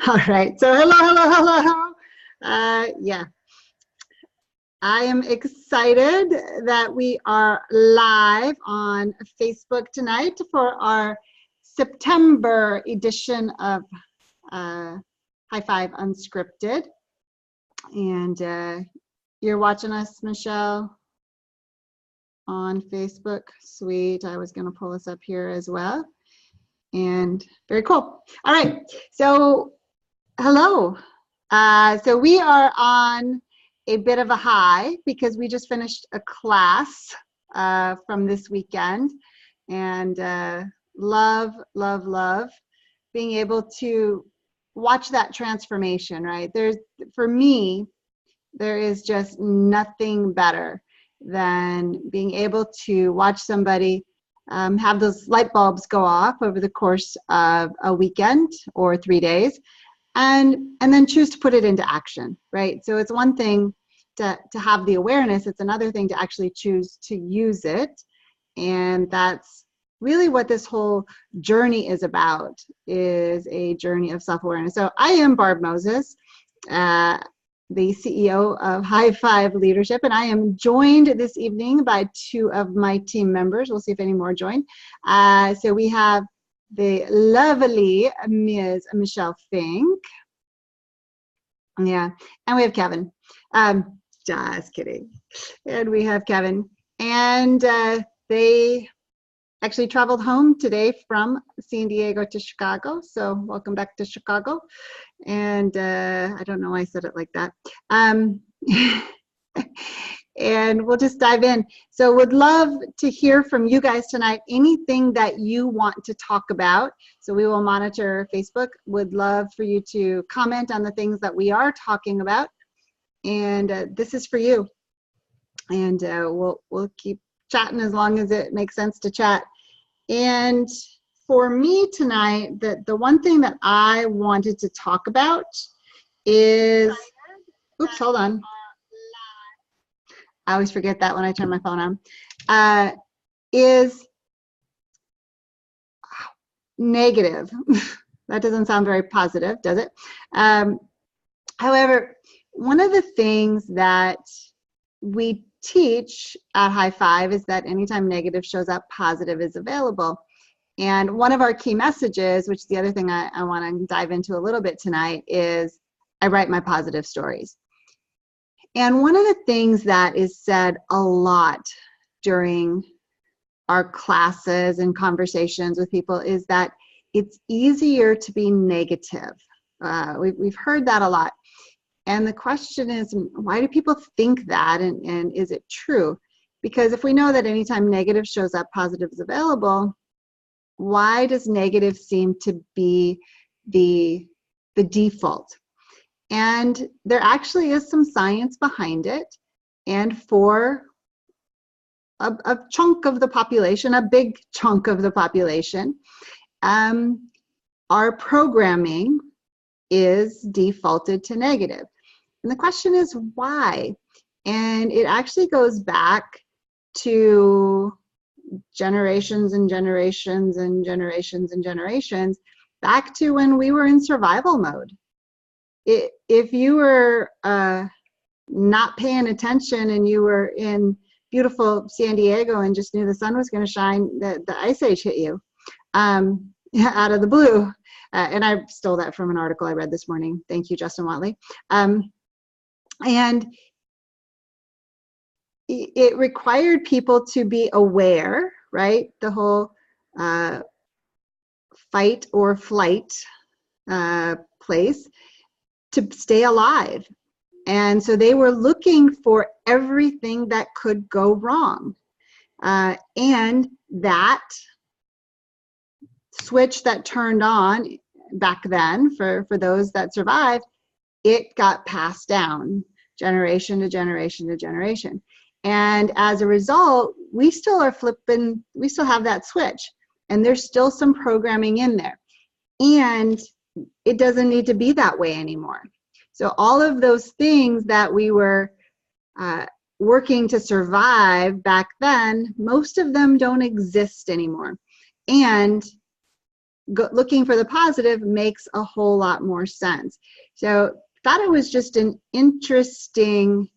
All right. So hello. Yeah, I am excited that we are live on Facebook tonight for our September edition of High5 Unscripted. And you're watching us, Michelle, on Facebook. Sweet. I was going to pull this up here as well. And very cool. All right. So hello. So we are on a bit of a high because we just finished a class from this weekend, and love being able to watch that transformation, right? For me, there is just nothing better than being able to watch somebody have those light bulbs go off over the course of a weekend or 3 days, and then choose to put it into action, right? So it's one thing to have the awareness, it's another thing to actually choose to use it. And that's really what this whole journey is about, is a journey of self-awareness. So I am Barb Moses, the CEO of High5 Leadership, and I am joined this evening by 2 of my team members. We'll see if any more join. So we have the lovely Ms. Michelle Fink. Yeah, and we have Kevin. Just kidding. And we have Kevin. And they actually traveled home today from San Diego to Chicago. So welcome back to Chicago. And I don't know why I said it like that. And we'll just dive in. So would love to hear from you guys tonight, anything that you want to talk about. So we will monitor Facebook. Would love for you to comment on the things that we are talking about. And this is for you. And we'll keep chatting as long as it makes sense to chat. And for me tonight, the one thing that I wanted to talk about is, oops, hold on. I always forget that when I turn my phone on, is negative. That doesn't sound very positive, does it? However, one of the things that we teach at High5 is that anytime negative shows up, positive is available. And one of our key messages, which is the other thing I want to dive into a little bit tonight, is I write my positive stories. And one of the things that is said a lot during our classes and conversations with people is that it's easier to be negative. We've heard that a lot. And the question is, why do people think that, and is it true? Because if we know that anytime negative shows up, positive is available, why does negative seem to be the default? And there actually is some science behind it. And for a chunk of the population, a big chunk of the population, our programming is defaulted to negative. And the question is why? And it actually goes back to generations and generations and generations and generations, back to when we were in survival mode. If you were not paying attention and you were in beautiful San Diego and just knew the sun was going to shine, the ice age hit you out of the blue. And I stole that from an article I read this morning. Thank you, Justin Watley. And it required people to be aware, right? The whole fight or flight place, to stay alive. And so they were looking for everything that could go wrong. And that switch that turned on back then for those that survived, it got passed down generation to generation to generation. And as a result, we still are flipping, we still have that switch, and there's still some programming in there. And it doesn't need to be that way anymore. So all of those things that we were working to survive back then, most of them don't exist anymore. And looking for the positive makes a whole lot more sense. So thought it was just an interesting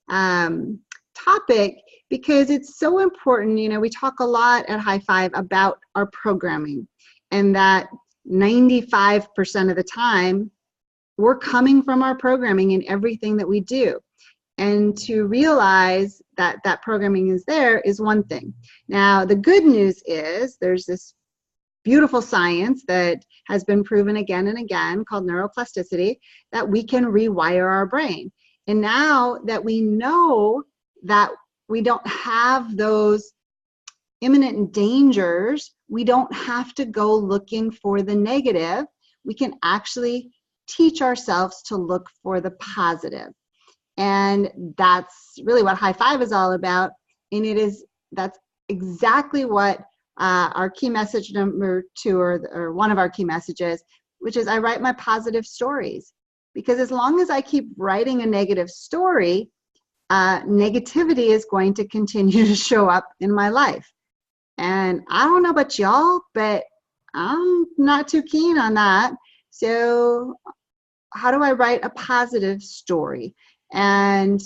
topic, because it's so important. You know, we talk a lot at High5 about our programming, and that 95% of the time we're coming from our programming in everything that we do. And to realize that that programming is there is one thing. Now, the good news is there's this beautiful science that has been proven again and again, called neuroplasticity, that we can rewire our brain. And now that we know that we don't have those imminent dangers, we don't have to go looking for the negative. We can actually teach ourselves to look for the positive. And that's really what High5 is all about. And that's exactly what our key message number 2, or one of our key messages, which is I write my positive stories. Because as long as I keep writing a negative story, negativity is going to continue to show up in my life. And I don't know about y'all, but I'm not too keen on that. So how do I write a positive story? And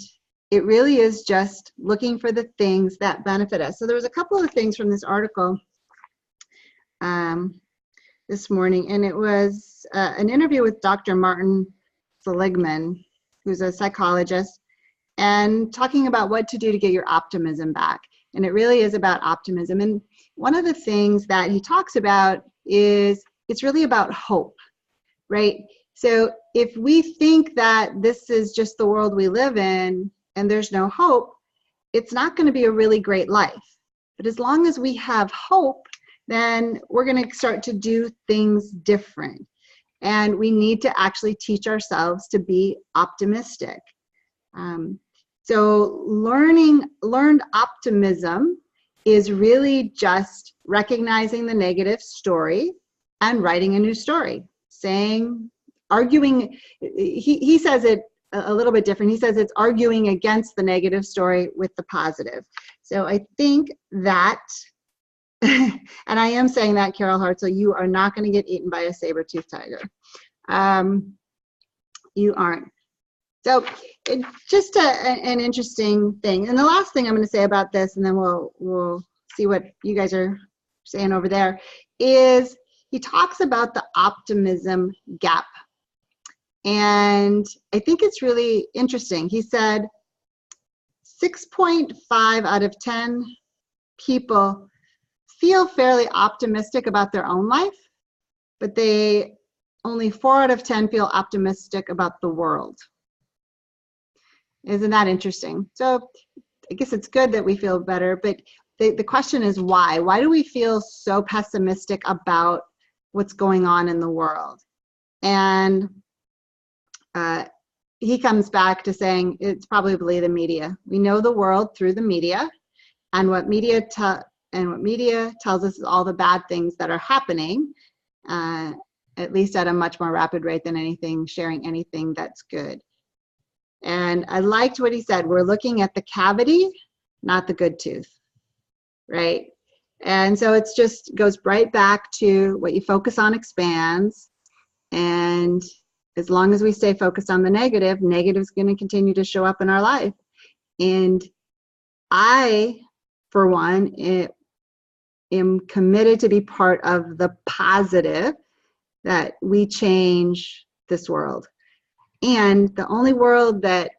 it really is just looking for the things that benefit us. So there was a couple of things from this article this morning, and it was an interview with Dr. Martin Seligman, who's a psychologist, and talking about what to do to get your optimism back. And it really is about optimism. And one of the things that he talks about is it's really about hope, right? So if we think that this is just the world we live in and there's no hope, it's not going to be a really great life. But as long as we have hope, then we're going to start to do things different. And we need to actually teach ourselves to be optimistic. So learned optimism is really just recognizing the negative story and writing a new story, arguing. He says it a little bit different. He says it's arguing against the negative story with the positive. So I think that, and I am saying that, Carol Hart, so you are not going to get eaten by a saber-toothed tiger. You aren't. So it's just an interesting thing. And the last thing I'm going to say about this, and then we'll see what you guys are saying over there, is he talks about the optimism gap. And I think it's really interesting. He said 6.5 out of 10 people feel fairly optimistic about their own life, but only 4 out of 10 feel optimistic about the world. Isn't that interesting? So I guess it's good that we feel better, but the question is why? Why do we feel so pessimistic about what's going on in the world? And he comes back to saying it's probably the media. We know the world through the media, and what media tells us is all the bad things that are happening, at least at a much more rapid rate than sharing anything that's good. And I liked what he said. We're looking at the cavity, not the good tooth, right? And so it's just goes right back to what you focus on expands. And as long as we stay focused on the negative, negative is going to continue to show up in our life. And I, for one, am committed to be part of the positive, that we change this world. And the only world that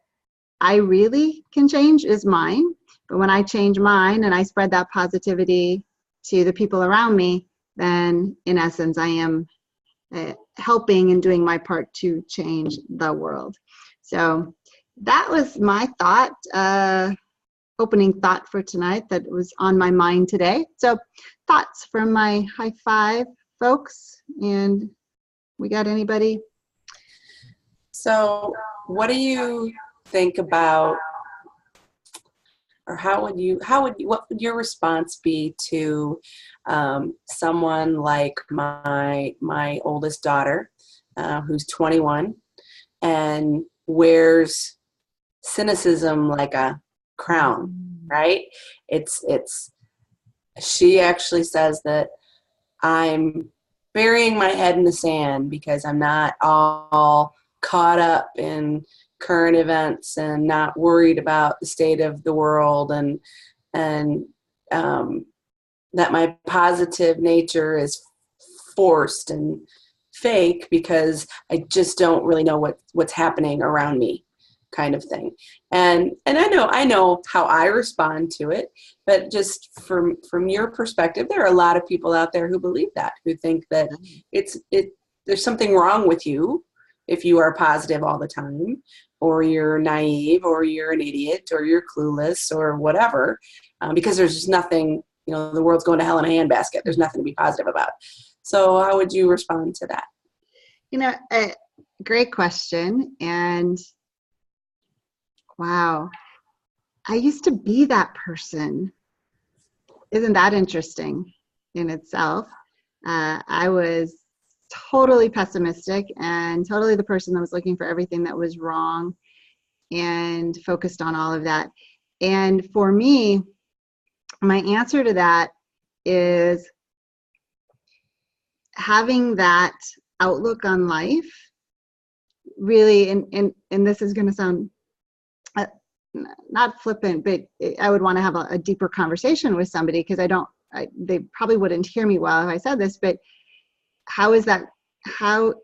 I really can change is mine. But when I change mine and I spread that positivity to the people around me, then in essence, I am helping and doing my part to change the world. So that was my thought, opening thought for tonight that was on my mind today. So thoughts from my High5 folks, and we got anybody? So what do you think about, or what would your response be to someone like my oldest daughter, who's 21 and wears cynicism like a crown, right? She actually says that I'm burying my head in the sand because I'm not all caught up in current events and not worried about the state of the world, and that my positive nature is forced and fake because I just don't really know what's happening around me, kind of thing. And I know how I respond to it, but just from your perspective, there are a lot of people out there who believe that, who think that there's something wrong with you if you are positive all the time, or you're naive, or you're an idiot, or you're clueless, or whatever, because there's just nothing, the world's going to hell in a handbasket. There's nothing to be positive about. So how would you respond to that? Great question. And wow, I used to be that person. Isn't that interesting in itself? I was totally pessimistic and totally the person that was looking for everything that was wrong and focused on all of that. And for me, my answer to that is having that outlook on life really, and this is going to sound not flippant, but I would want to have a deeper conversation with somebody, because they probably wouldn't hear me well if I said this, but how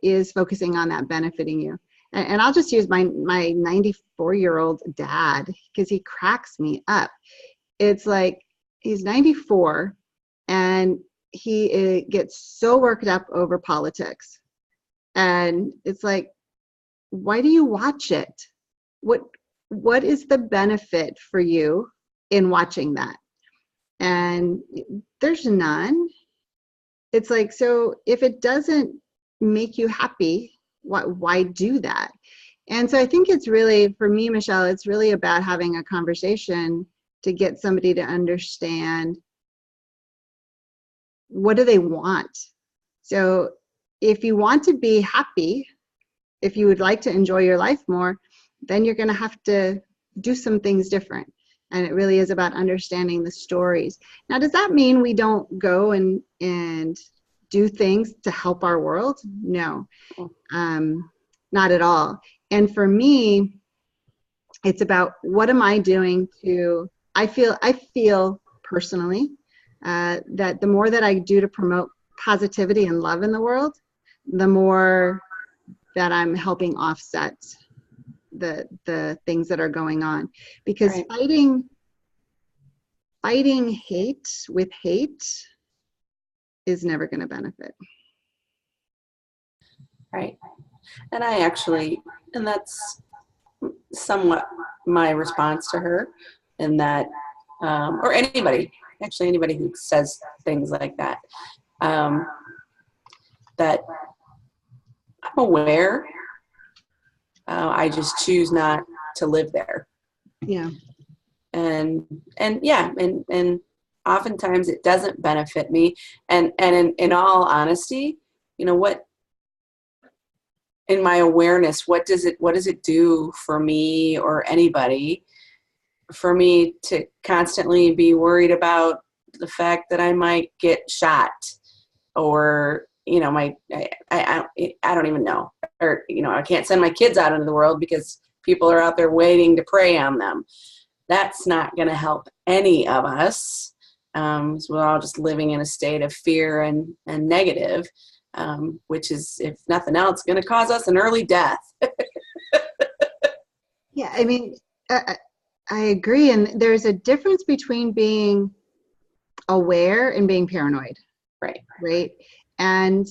is focusing on that benefiting you? And I'll just use my 94-year-old dad, because he cracks me up. It's like, he's 94 and he gets so worked up over politics. And it's like, why do you watch it? What is the benefit for you in watching that? And there's none. It's like, so if it doesn't make you happy, why do that? And so I think it's really, for me, Michelle, it's really about having a conversation to get somebody to understand, what do they want? So if you want to be happy, if you would like to enjoy your life more, then you're going to have to do some things different. And it really is about understanding the stories. Now, does that mean we don't go and do things to help our world? No, not at all. And for me, it's about, what am I doing I feel personally that the more that I do to promote positivity and love in the world, the more that I'm helping offset the things that are going on. Because Right. fighting hate with hate is never going to benefit. Right. And and that's somewhat my response to her, in that, or anybody who says things like that, that I'm aware, I just choose not to live there. Yeah. And oftentimes it doesn't benefit me. And in all honesty, what, in my awareness, what does it do for me or anybody for me to constantly be worried about the fact that I might get shot, or I don't even know, or I can't send my kids out into the world because people are out there waiting to prey on them. That's not going to help any of us. So we're all just living in a state of fear and negative, which is, if nothing else, going to cause us an early death. Yeah, I mean, I agree. And there's a difference between being aware and being paranoid. Right. Right. And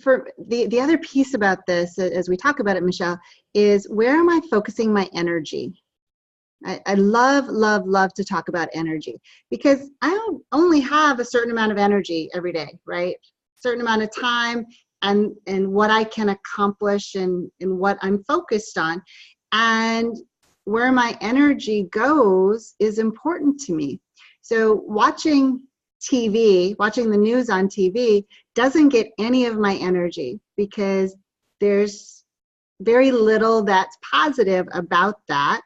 for the other piece about this, as we talk about it, Michelle, is, where am I focusing my energy? I love to talk about energy, because I don't only have a certain amount of energy every day, right? Certain amount of time, and what I can accomplish, and what I'm focused on. And where my energy goes is important to me. So watching the news on TV doesn't get any of my energy, because there's very little that's positive about that.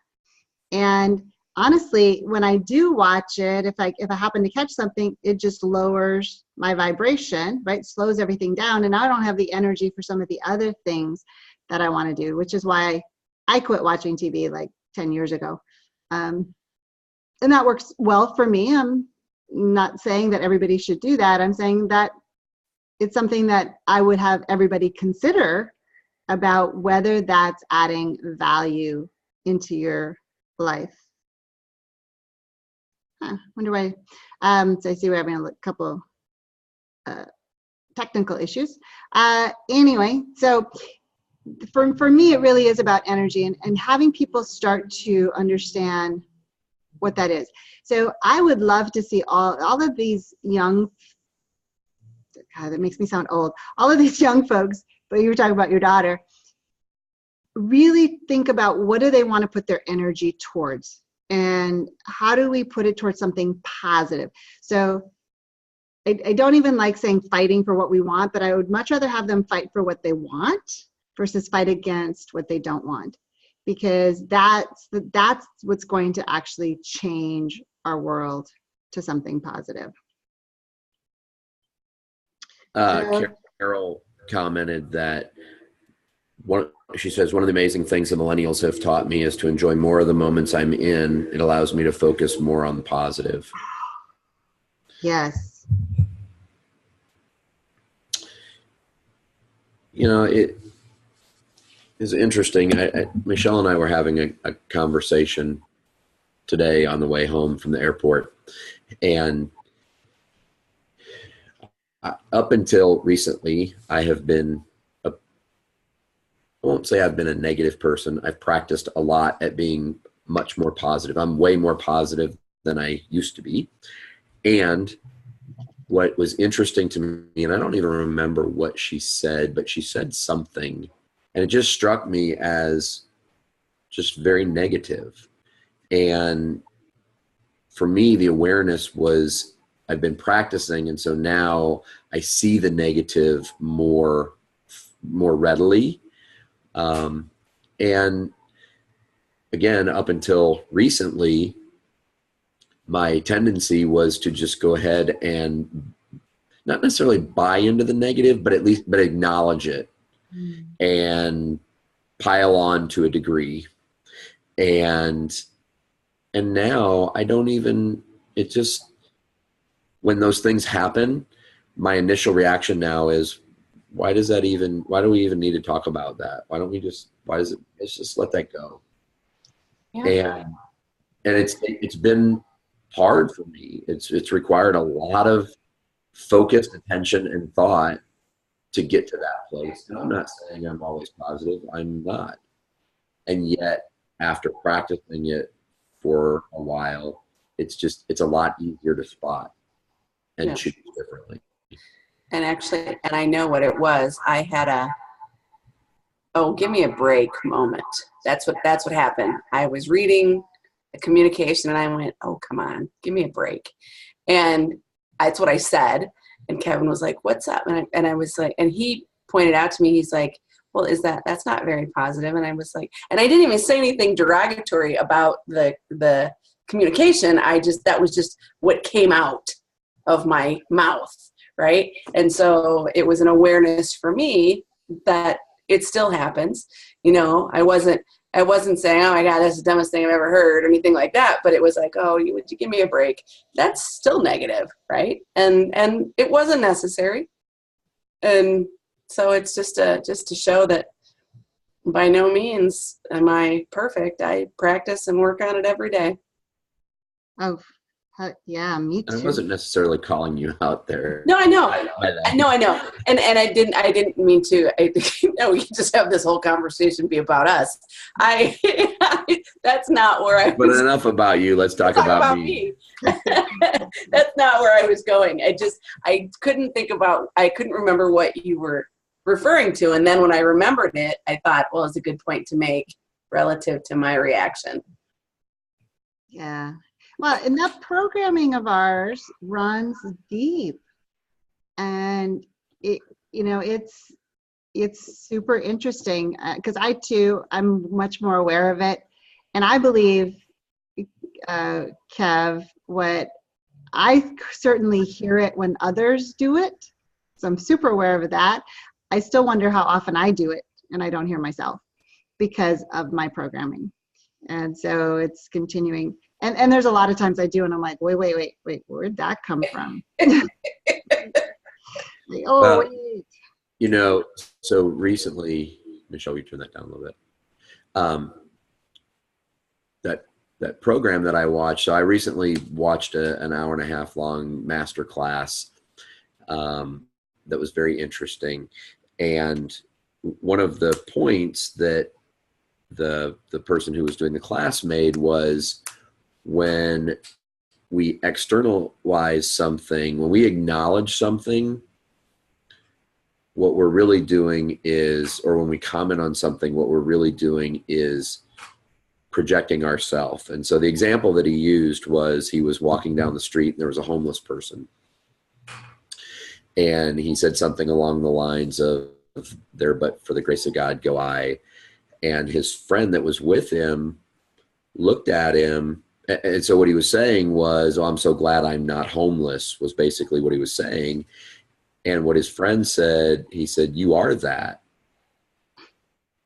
And honestly, when I do watch it, if I happen to catch something, it just lowers my vibration, right? Slows everything down. And now I don't have the energy for some of the other things that I want to do, which is why I quit watching TV like 10 years ago. And that works well for me. I'm not saying that everybody should do that. I'm saying that it's something that I would have everybody consider about whether that's adding value into your life. Wonder why. So I see we're having a couple technical issues. Anyway, so for me, it really is about energy and having people start to understand what that is. So I would love to see all of these young, God, that makes me sound old, all of these young folks, but you were talking about your daughter, really think about what do they want to put their energy towards and how do we put it towards something positive. So I don't even like saying fighting for what we want, but I would much rather have them fight for what they want versus fight against what they don't want, because that's what's going to actually change our world to something positive. Carol commented that she says, one of the amazing things the millennials have taught me is to enjoy more of the moments I'm in. It allows me to focus more on the positive. Yes. You know, it is interesting. Michelle and I were having a conversation today on the way home from the airport, and up until recently, I have been I won't say I've been a negative person. I've practiced a lot at being much more positive. I'm way more positive than I used to be. And what was interesting to me, and I don't even remember what she said, but she said something, and it just struck me as just very negative. And for me, the awareness was I've been practicing, and so now I see the negative more readily. And again, up until recently, my tendency was to just go ahead and not necessarily buy into the negative, but acknowledge it and pile on to a degree. And now I don't even, it just, when those things happen, my initial reaction now is, why do we even need to talk about that? Let's just let that go. Yeah. And it's been hard for me. It's required a lot of focused attention and thought to get to that place. And I'm not saying I'm always positive. I'm not. And yet, after practicing it for a while, it's a lot easier to spot and choose differently. And actually, and I know what it was. I had give me a break moment. That's what happened. I was reading a communication and I went, oh, come on, give me a break. And that's what I said. And Kevin was like, what's up? And I was like, and he pointed out to me, he's like, well, that's not very positive. And I was like, and I didn't even say anything derogatory about the communication. That was just what came out of my mouth. Right. And so it was an awareness for me that it still happens. You know, I wasn't saying, oh my God, that's the dumbest thing I've ever heard or anything like that. But it was like, oh, would you give me a break? That's still negative. Right. And it wasn't necessary. And so it's just to show that by no means am I perfect. I practice and work on it every day. Oh, yeah, me too. I wasn't necessarily calling you out there. No, I know. I know. And I didn't mean to. We can just have this whole conversation be about us. That's not where I was. But enough about you. Let's talk about me. That's not where I was going. I couldn't remember what you were referring to. And then when I remembered it, I thought, well, it's a good point to make relative to my reaction. Yeah. Well, and that programming of ours runs deep, and it's super interesting because I'm much more aware of it, and I believe, Kev, what I certainly hear it when others do it. So I'm super aware of that. I still wonder how often I do it and I don't hear myself because of my programming. And so it's continuing. And there's a lot of times I do, and I'm like, wait, where'd that come from? Like, oh, Well, wait. you know, so recently, Michelle, we turn that down a little bit. That program that I watched, so I recently watched an hour and a half long master class that was very interesting. And one of the points that the person who was doing the class made was, when we externalize something, when we acknowledge something, what we're really doing is, or when we comment on something, what we're really doing is projecting ourselves. And so the example that he used was, he was walking down the street and there was a homeless person. And he said something along the lines of, "There but for the grace of God go I." And his friend that was with him looked at him. And so what he was saying was, "Oh, I'm so glad I'm not homeless," was basically what he was saying. And what his friend said, he said, "You are that."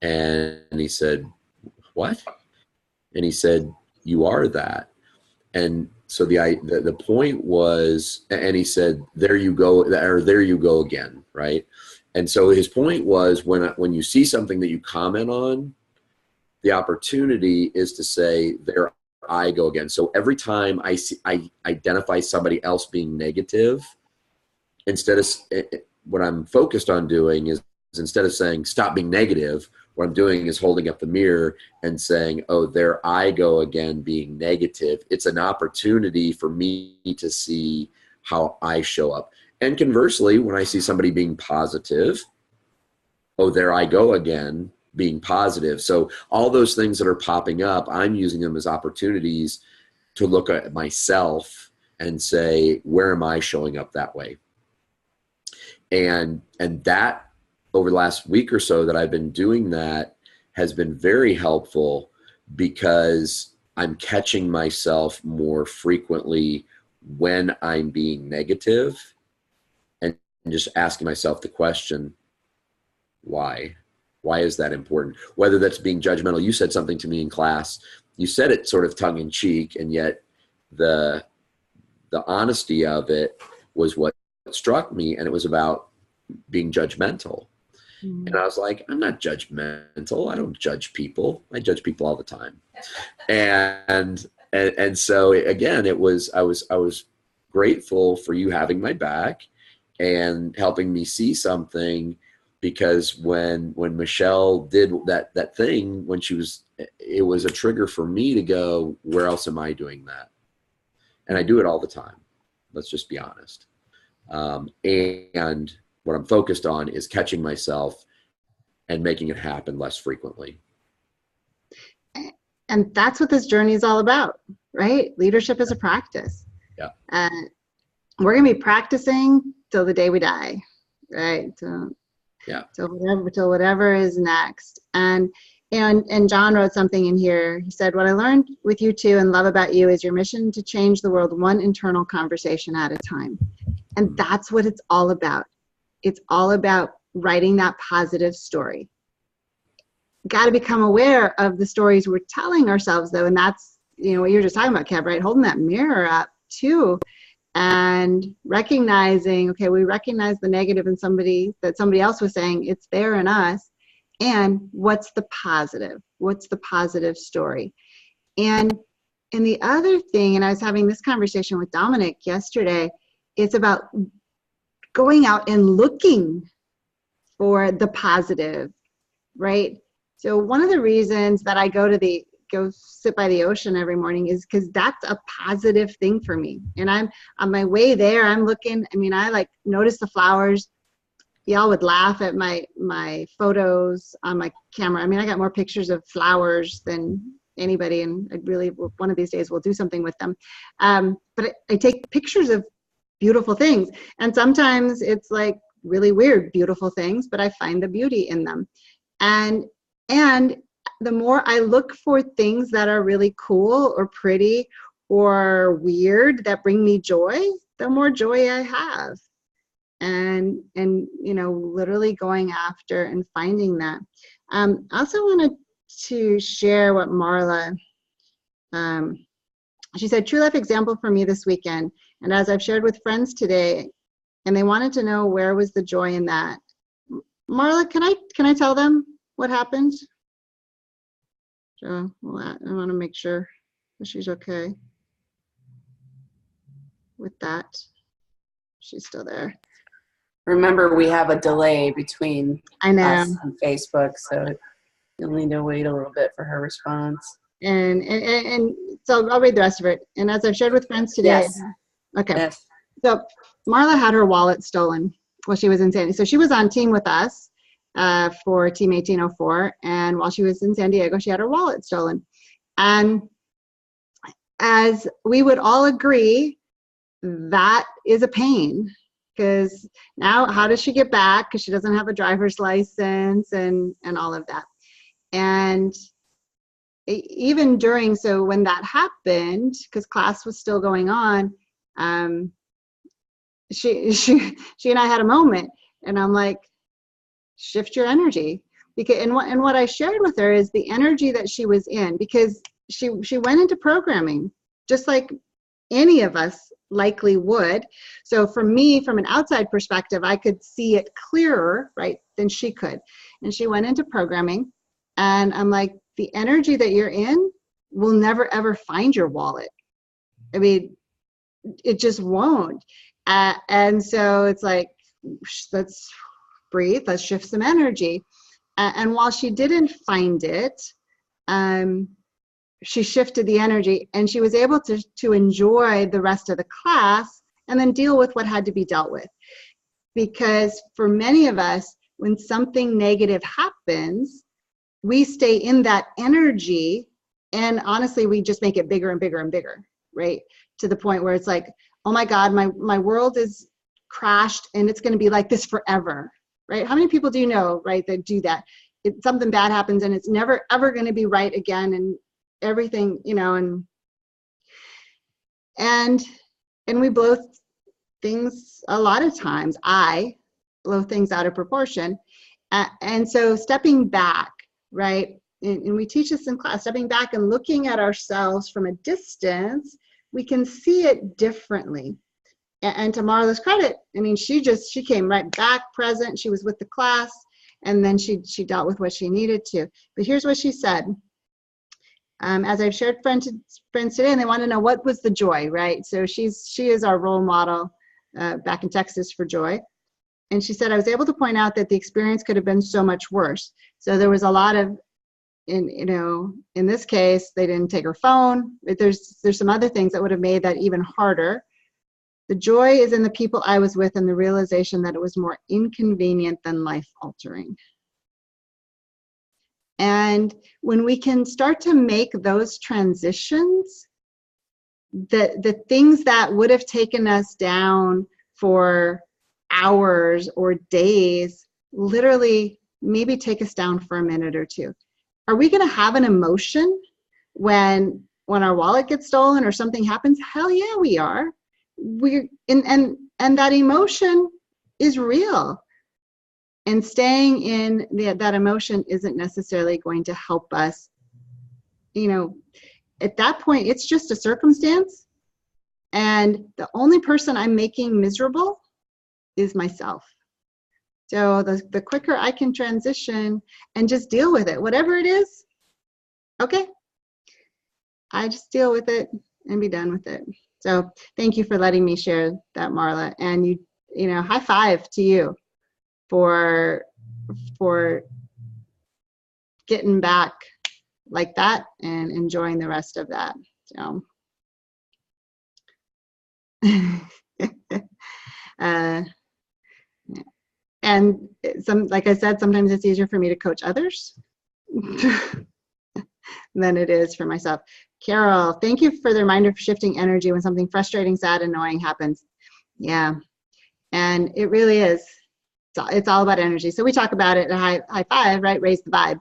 And he said, "What?" And he said, "You are that." And so the point was, and he said, "There you go," or "There you go again," right? And so his point was, when you see something that you comment on, the opportunity is to say, "There I go again." So every time I identify somebody else being negative, instead of, what I'm focused on doing is instead of saying, "Stop being negative," what I'm doing is holding up the mirror and saying, "Oh, there I go again being negative." It's an opportunity for me to see how I show up. And conversely, when I see somebody being positive, "Oh, there I go again being positive." So all those things that are popping up, I'm using them as opportunities to look at myself and say, where am I showing up that way? And that, over the last week or so that I've been doing that, has been very helpful, because I'm catching myself more frequently when I'm being negative, and just asking myself the question, why? Why is that important? Whether that's being judgmental. You said something to me in class. You said it sort of tongue in cheek, and yet the honesty of it was what struck me, and it was about being judgmental. And I was like, I'm not judgmental. I don't judge people. I judge people all the time. And so again, I was grateful for you having my back and helping me see something, because when Michelle did that thing, it was a trigger for me to go, where else am I doing that? And I do it all the time. Let's just be honest. And what I'm focused on is catching myself and making it happen less frequently. And that's what this journey is all about, right? Leadership is a practice. Yeah. We're going to be practicing till the day we die, right? Yeah. Till whatever is next. And John wrote something in here. He said, "What I learned with you two and love about you is your mission to change the world one internal conversation at a time." And that's what it's all about. It's all about writing that positive story. Got to become aware of the stories we're telling ourselves, though. And that's, what you were just talking about, Kev, right? Holding that mirror up too, and recognizing, okay, we recognize the negative in somebody else was saying, it's there in us. And what's the positive? What's the positive story? And the other thing, and I was having this conversation with Dominic yesterday, it's about going out and looking for the positive, right? So one of the reasons that I go sit by the ocean every morning is because that's a positive thing for me. And I'm on my way there, I'm looking, I notice the flowers. Y'all would laugh at my photos on my camera. I got more pictures of flowers than anybody, and I really, one of these days we'll do something with them. But I take pictures of beautiful things. And sometimes it's like really weird, beautiful things, but I find the beauty in them. And the more I look for things that are really cool or pretty or weird that bring me joy, the more joy I have. And literally going after and finding that. I also wanted to share what Marla, she said, true life example for me this weekend. And as I've shared with friends today, and they wanted to know where was the joy in that. Marla, can I tell them what happened? I want to make sure that she's okay with that. She's still there. Remember, we have a delay between I know. us and Facebook, so you'll need to wait a little bit for her response. And so I'll read the rest of it. And as I've shared with friends today, Yes. Okay. Yes. So Marla had her wallet stolen while she was in San Diego. So she was on team with us for Team 1804. And while she was in San Diego, she had her wallet stolen. And as we would all agree, that is a pain. Because now how does she get back? Because she doesn't have a driver's license and all of that. And even during, so when that happened, because class was still going on, she and I had a moment, and I'm like, shift your energy. Because and what I shared with her is the energy that she was in, because she went into programming just like any of us likely would. So for me, from an outside perspective, I could see it clearer, right, than she could. And she went into programming, and I'm like, the energy that you're in will never ever find your wallet. I mean, it just won't. And so it's like, let's breathe, let's shift some energy. And while she didn't find it, she shifted the energy, and she was able to enjoy the rest of the class and then deal with what had to be dealt with. Because for many of us, when something negative happens, we stay in that energy, and honestly, we just make it bigger and bigger and bigger, right? To the point where it's like, oh my God, my world is crashed and it's going to be like this forever, right? How many people do you know, right, that do that? Something bad happens and it's never ever going to be right again, and everything, and we blow things a lot of times. I blow things out of proportion. And so stepping back, right? And we teach this in class, stepping back and looking at ourselves from a distance, we can see it differently. And to Marla's credit, I mean, she came right back present. She was with the class, and then she dealt with what she needed to. But here's what she said. As I've shared friends today, and they want to know what was the joy, right? So she is our role model back in Texas for joy. And she said, I was able to point out that the experience could have been so much worse. So there was a lot of, in this case, they didn't take her phone. There's some other things that would have made that even harder. The joy is in the people I was with and the realization that it was more inconvenient than life-altering. And when we can start to make those transitions, the things that would have taken us down for hours or days, literally maybe take us down for a minute or two. Are we going to have an emotion when our wallet gets stolen or something happens? Hell yeah, we are. And that emotion is real. And staying in that emotion isn't necessarily going to help us. At that point, it's just a circumstance. And the only person I'm making miserable is myself. So the quicker I can transition and just deal with it, whatever it is, okay, I just deal with it and be done with it. So thank you for letting me share that, Marla. And high five to you for getting back like that and enjoying the rest of that. So and like I said, sometimes it's easier for me to coach others than it is for myself. Carol, thank you for the reminder for shifting energy when something frustrating, sad, annoying happens. Yeah, and it really is. It's all about energy. So we talk about it at high five, right? Raise the vibe.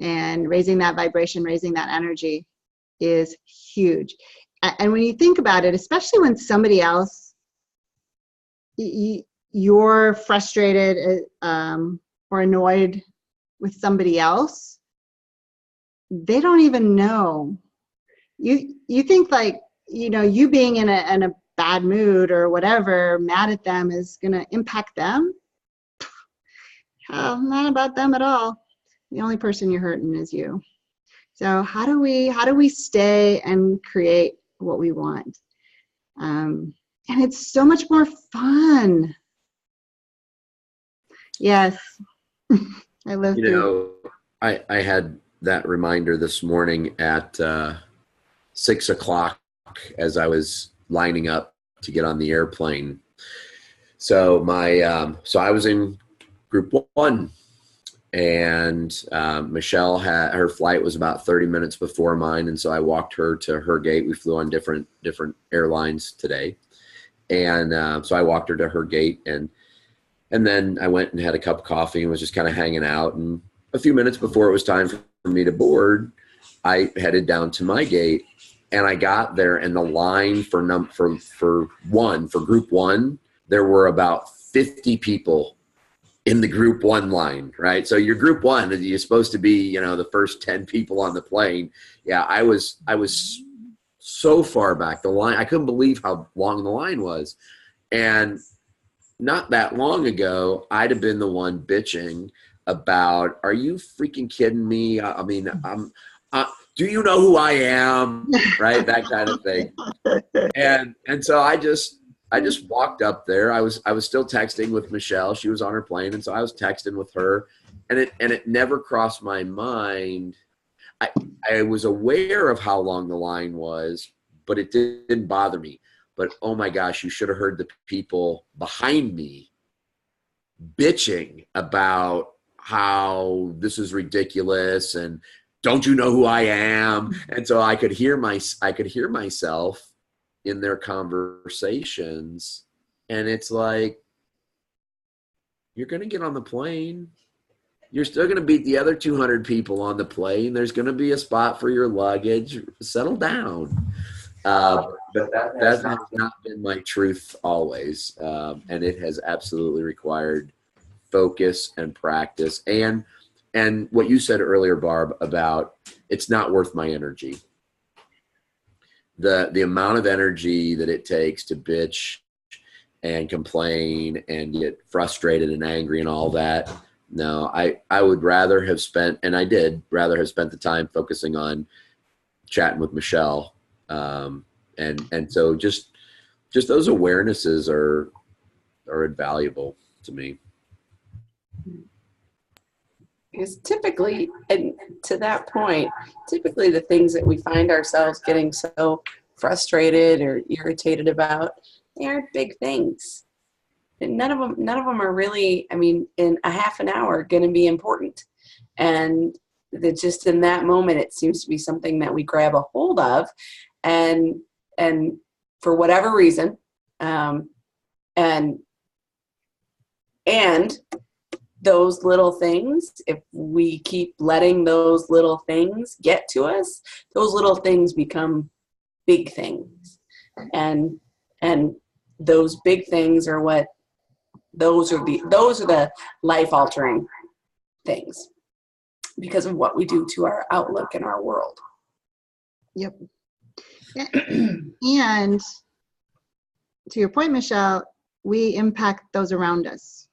And raising that vibration, raising that energy is huge. And when you think about it, especially when somebody else, you're frustrated or annoyed with somebody else, they don't even know. You think like, you being in a bad mood or whatever, mad at them is going to impact them. Not about them at all. The only person you're hurting is you. So how do we stay and create what we want? And it's so much more fun. Yes. I live through. I had that reminder this morning at 6 o'clock as I was lining up to get on the airplane. So so I was in group 1, and Michelle her flight was about 30 minutes before mine, and so I walked her to her gate. We flew on different airlines today, and so I walked her to her gate, and then I went and had a cup of coffee and was just kind of hanging out. And a few minutes before it was time for me to board, I headed down to my gate, and I got there, and the line for group 1, there were about 50 people in the group 1 line, right? So your group 1, you're supposed to be, the first 10 people on the plane. Yeah, I was so far back. The line, I couldn't believe how long the line was. And not that long ago, I'd have been the one bitching about, are you freaking kidding me? I mean, do you know who I am? Right? That kind of thing. And so I just walked up there. I was still texting with Michelle. She was on her plane. And so I was texting with her, and it never crossed my mind. I was aware of how long the line was, but it didn't bother me. But oh my gosh, you should have heard the people behind me bitching about how this is ridiculous and don't you know who I am? And so I could hear myself in their conversations, and it's like, you're going to get on the plane. You're still going to beat the other 200 people on the plane. There's going to be a spot for your luggage. Settle down. But that has not been my truth always. And it has absolutely required focus and practice. And what you said earlier, Barb, about it's not worth my energy. The amount of energy that it takes to bitch and complain and get frustrated and angry and all that. No, I would rather have spent, and I did rather have spent the time focusing on chatting with Michelle. And so just those awarenesses are invaluable to me. Because typically, and to that point, typically the things that we find ourselves getting so frustrated or irritated about, they aren't big things. And none of them are really, I mean, in a half an hour going to be important. And that just in that moment, it seems to be something that we grab a hold of, and for whatever reason, and those little things, if we keep letting those little things get to us, those little things become big things. And those big things are those are the life altering things because of what we do to our outlook and our world. Yep. And to your point, Michelle, we impact those around us,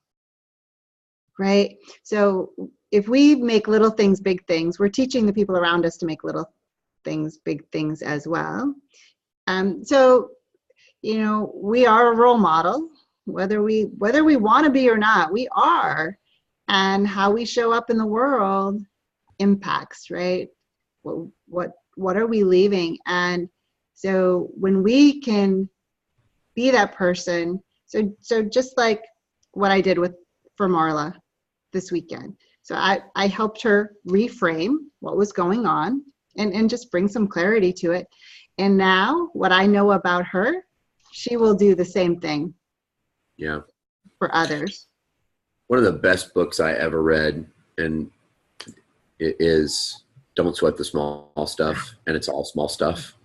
right? So if we make little things big things, we're teaching the people around us to make little things big things as well. So, we are a role model, whether we want to be or not, we are. And how we show up in the world impacts, right? What are we leaving? And so when we can be that person, so just like what I did for Marla this weekend. So I helped her reframe what was going on and just bring some clarity to it. And now what I know about her, she will do the same thing. Yeah. For others. One of the best books I ever read, and it is Don't Sweat the Small Stuff, and it's all small stuff.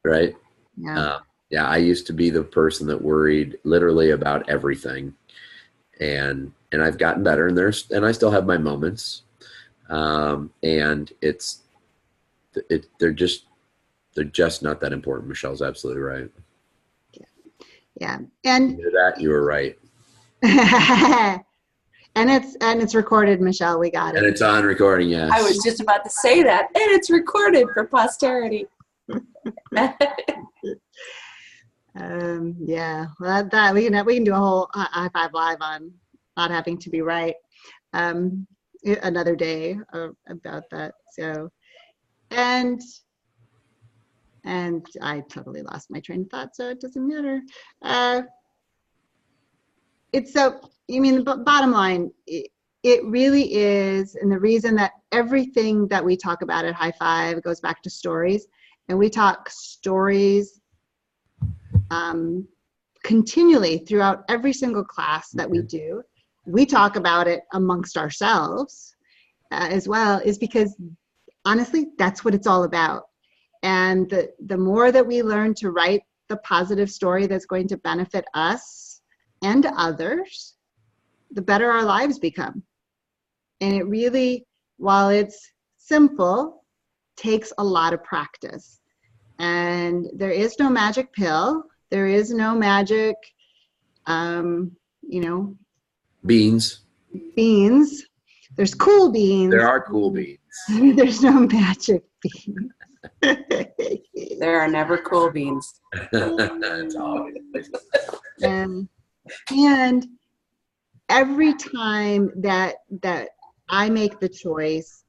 right? Yeah. Yeah, I used to be the person that worried literally about everything, and I've gotten better, and I still have my moments, and they're just not that important. Michelle's absolutely right. Yeah. You And hear that? You were right. and it's recorded, Michelle. We got And it. it's on recording, yes. I was just about to say that, and it's recorded for posterity. Yeah. Well, that we can do a whole high five live on not having to be right. Another day about that. So, and I totally lost my train of thought, so it doesn't matter. It's so, I mean, the bottom line, it really is, and the reason that everything that we talk about at High5 goes back to stories, and we talk stories continually throughout every single class that we do. We talk about it amongst ourselves as well, is because honestly, that's what it's all about. And the more that we learn to write the positive story that's going to benefit us and others, the better our lives become. And it really, while it's simple, takes a lot of practice. And there is no magic pill. There is no magic, Beans. beans. There's cool beans. There are cool beans. There's no magic beans. There are never cool beans. That's always. And every time that I make the choice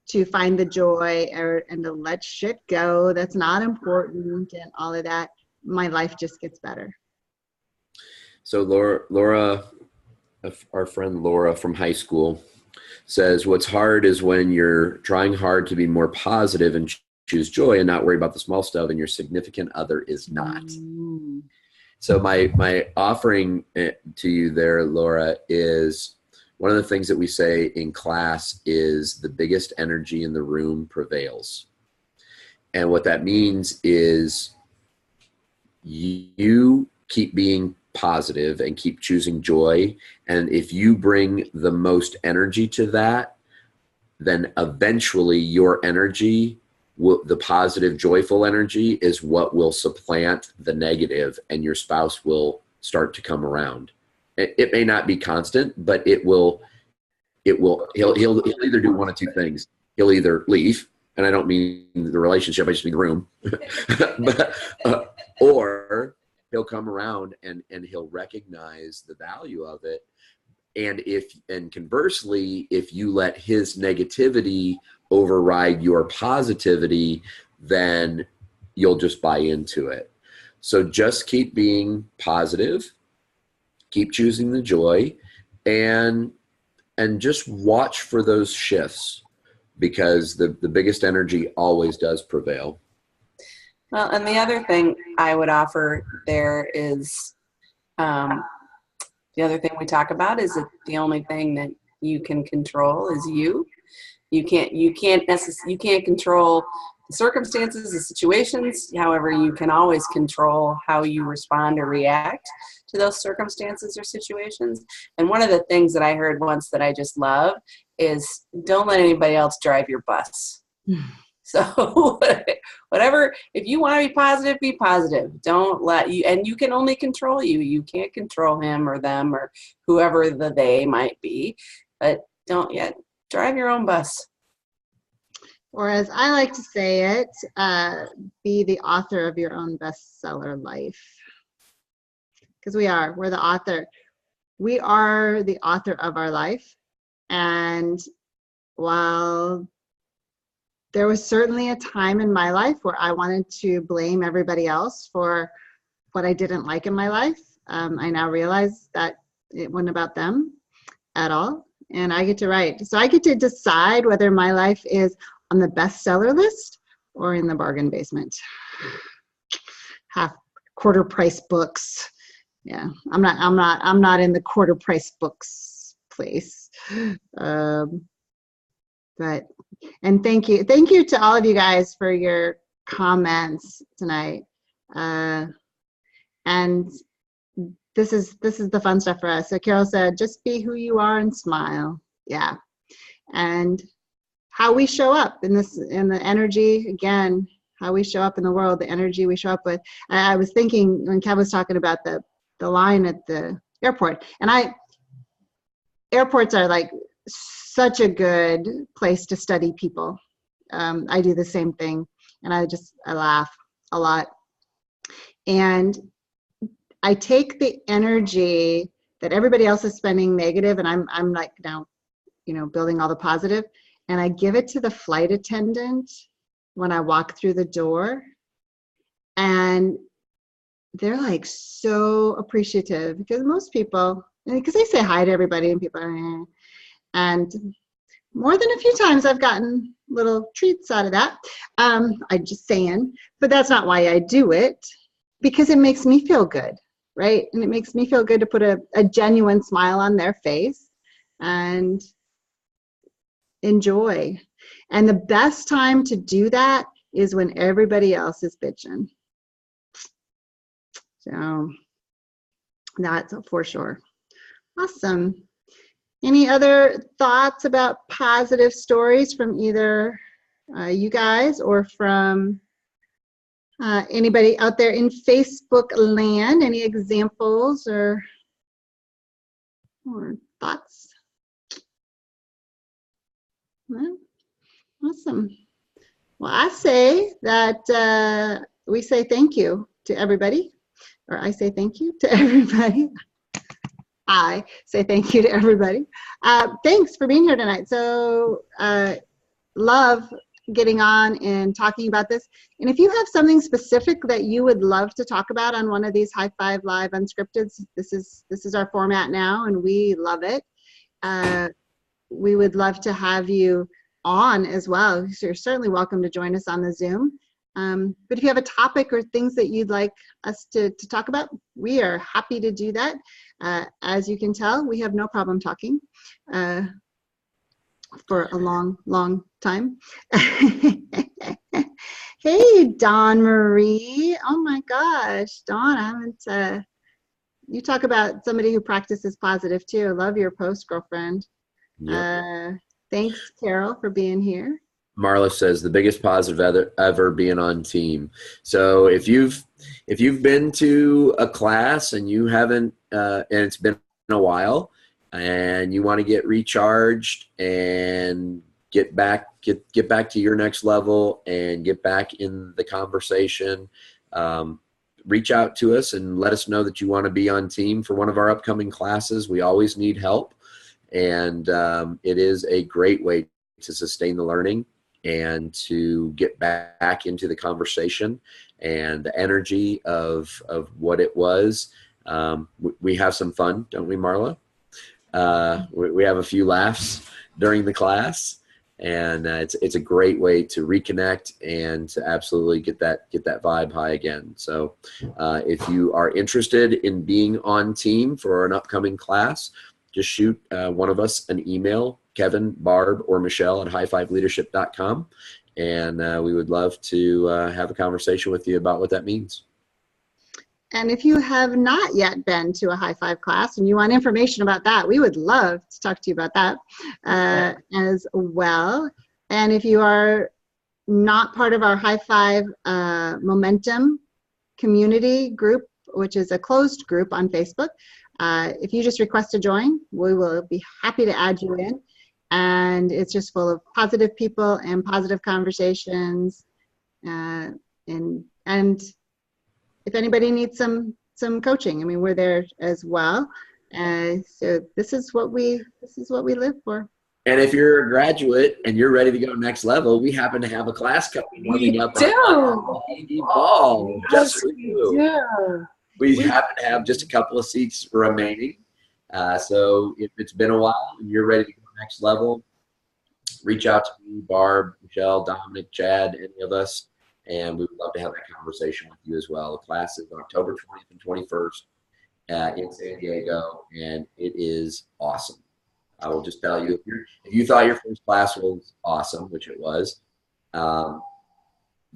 to find the joy and to let shit go that's not important and all of that, my life just gets better. So Laura, our friend Laura from high school, says what's hard is when you're trying hard to be more positive and choose joy and not worry about the small stuff, and your significant other is not. So my offering to you there, Laura, is one of the things that we say in class is the biggest energy in the room prevails. And what that means is you keep being positive and keep choosing joy. And if you bring the most energy to that, then eventually your energy, the positive, joyful energy, is what will supplant the negative, and your spouse will start to come around. It may not be constant, but it will. He'll either do one of two things. He'll either leave, and I don't mean the relationship, I just mean the room, or he'll come around and he'll recognize the value of it. And conversely, if you let his negativity override your positivity, then you'll just buy into it. So just keep being positive, keep choosing the joy, and just watch for those shifts, because the biggest energy always does prevail. Well, and the other thing I would offer there is, the other thing we talk about is that the only thing that you can control is you. You can't control the circumstances, the situations. However, you can always control how you respond or react to those circumstances or situations. And one of the things that I heard once that I just love is, don't let anybody else drive your bus. So whatever, if you want to be positive. Don't let you, and you can only control you. You can't control him or them or whoever the they might be, but don't yet drive your own bus. Or as I like to say it, be the author of your own bestseller life. Because we're the author. We are the author of our life. And while there was certainly a time in my life where I wanted to blame everybody else for what I didn't like in my life, I now realize that it wasn't about them at all. And I get to write. So I get to decide whether my life is on the bestseller list or in the bargain basement. Quarter price books. Yeah, I'm not in the quarter price books place. But, and thank you to all of you guys for your comments tonight. And this is the fun stuff for us. So Carol said, just be who you are and smile. Yeah. And how we show up in the energy, again, how we show up in the world, the energy we show up with. I was thinking when Kev was talking about the line at the airport, and airports are like such a good place to study people. I do the same thing, and I laugh a lot. And I take the energy that everybody else is spending negative, and I'm like now, building all the positive, and I give it to the flight attendant when I walk through the door, and they're like so appreciative, because most people, because they say hi to everybody and people are, and more than a few times I've gotten little treats out of that. I'm just saying, but that's not why I do it, because it makes me feel good, right? And it makes me feel good to put a genuine smile on their face and enjoy. And the best time to do that is when everybody else is bitching. So that's for sure. Awesome. Any other thoughts about positive stories from either you guys or from anybody out there in Facebook land? Any examples or thoughts? No? Awesome. Well, I say that we say thank you to everybody, or I say thank you to everybody. I say thank you to everybody. Thanks for being here tonight. So love getting on and talking about this. And if you have something specific that you would love to talk about on one of these High5 Live Unscripteds, this is our format now, and we love it. We would love to have you on as well. So you're certainly welcome to join us on the Zoom. But if you have a topic or things that you'd like us to talk about, we are happy to do that. As you can tell, we have no problem talking for a long, long time. Hey, Dawn Marie. Oh my gosh, Dawn, I haven't, you talk about somebody who practices positive too. Love your post, girlfriend. Yep. Thanks, Carol, for being here. Marla says the biggest positive ever being on team. So if you've been to a class and you haven't, and it's been a while, and you want to get recharged and get back to your next level and get back in the conversation, reach out to us and let us know that you want to be on team for one of our upcoming classes. We always need help, and it is a great way to sustain the learning and to get back into the conversation and the energy of what it was. We have some fun, don't we, Marla? We have a few laughs during the class, and it's a great way to reconnect and to absolutely get that vibe high again. So if you are interested in being on team for an upcoming class, just shoot one of us an email, Kevin, Barb, or Michelle at high5leadership.com, and we would love to have a conversation with you about what that means. And if you have not yet been to a High5 class and you want information about that, we would love to talk to you about that as well. And if you are not part of our High5 Momentum community group, which is a closed group on Facebook, if you just request to join, we will be happy to add you in. And it's just full of positive people and positive conversations. And if anybody needs some coaching, I mean, we're there as well. So this is what we live for. And if you're a graduate and you're ready to go next level, we happen to have a class coming up on the ball just for you. We happen to have just a couple of seats remaining. So if it's been a while and you're ready to go next level, reach out to me, Barb, Michelle, Dominic, Chad, any of us, and we would love to have that conversation with you as well. The class is October 20th and 21st in San Diego, and it is awesome. I will just tell you, if you thought your first class was awesome, which it was,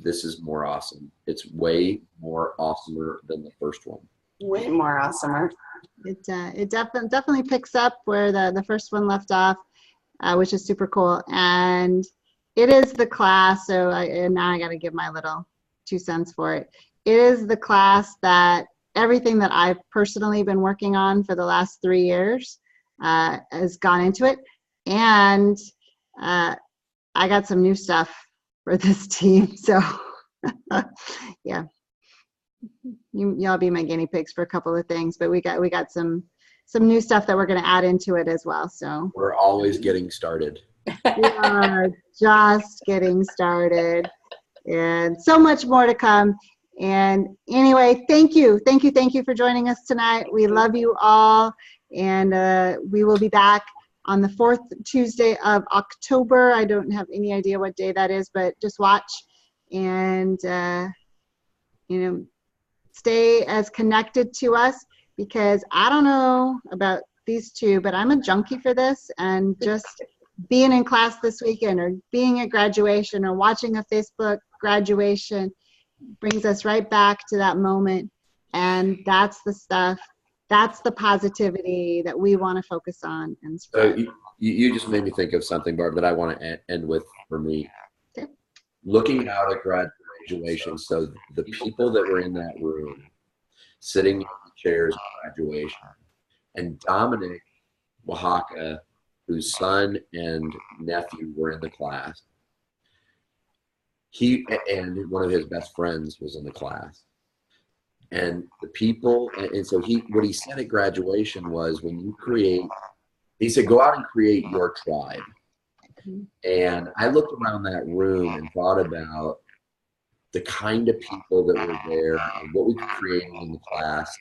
this is more awesome. It's way more awesomer than the first one. Way more awesomer. It definitely picks up where the first one left off, which is super cool. And it is the class, so now I got to give my little 2 cents for it. It is the class that everything that I've personally been working on for the last 3 years has gone into it. And I got some new stuff for this team. So yeah, y'all be my guinea pigs for a couple of things, but we got some new stuff that we're going to add into it as well. So we're always getting started. We are just getting started, and so much more to come. And anyway, thank you for joining us tonight. We love you all, and we will be back on the 4th Tuesday of October. I don't have any idea what day that is, but just watch and stay as connected to us, because I don't know about these two, but I'm a junkie for this, and just being in class this weekend or being at graduation or watching a Facebook graduation brings us right back to that moment. And that's the stuff, that's the positivity that we want to focus on and spread. So you just made me think of something, Barb, that I want to end with for me. Okay. Looking out at graduation, so the people that were in that room, sitting in the chairs at graduation, and Dominic Oaxaca, whose son and nephew were in the class, he and one of his best friends was in the class. And the people, and so what he said at graduation was, when you create, he said, go out and create your tribe. And I looked around that room and thought about the kind of people that were there and what we could create in the class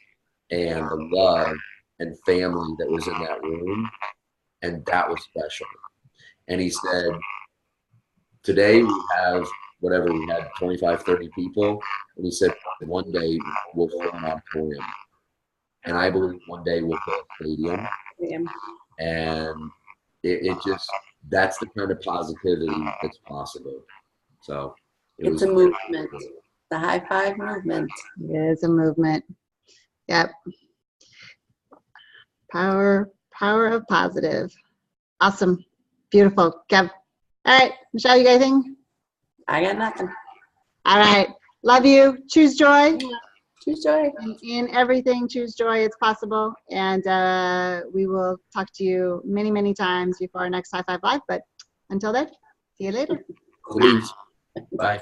and the love and family that was in that room. And that was special. And he said, today we have whatever, we had 25, 30 people. And he said, one day we'll fill an auditorium. And I believe one day we'll fill a stadium. Yeah. And it just, that's the kind of positivity that's possible. So It's a movement. The High5 movement. It is a movement. Yep. Power of positive. Awesome. Beautiful. Kev. All right. Michelle, you got anything? I got nothing. All right. Love you. Choose joy. Choose joy. In everything, choose joy. It's possible. And we will talk to you many, many times before our next High5 Live. But until then, see you later. Please. Bye.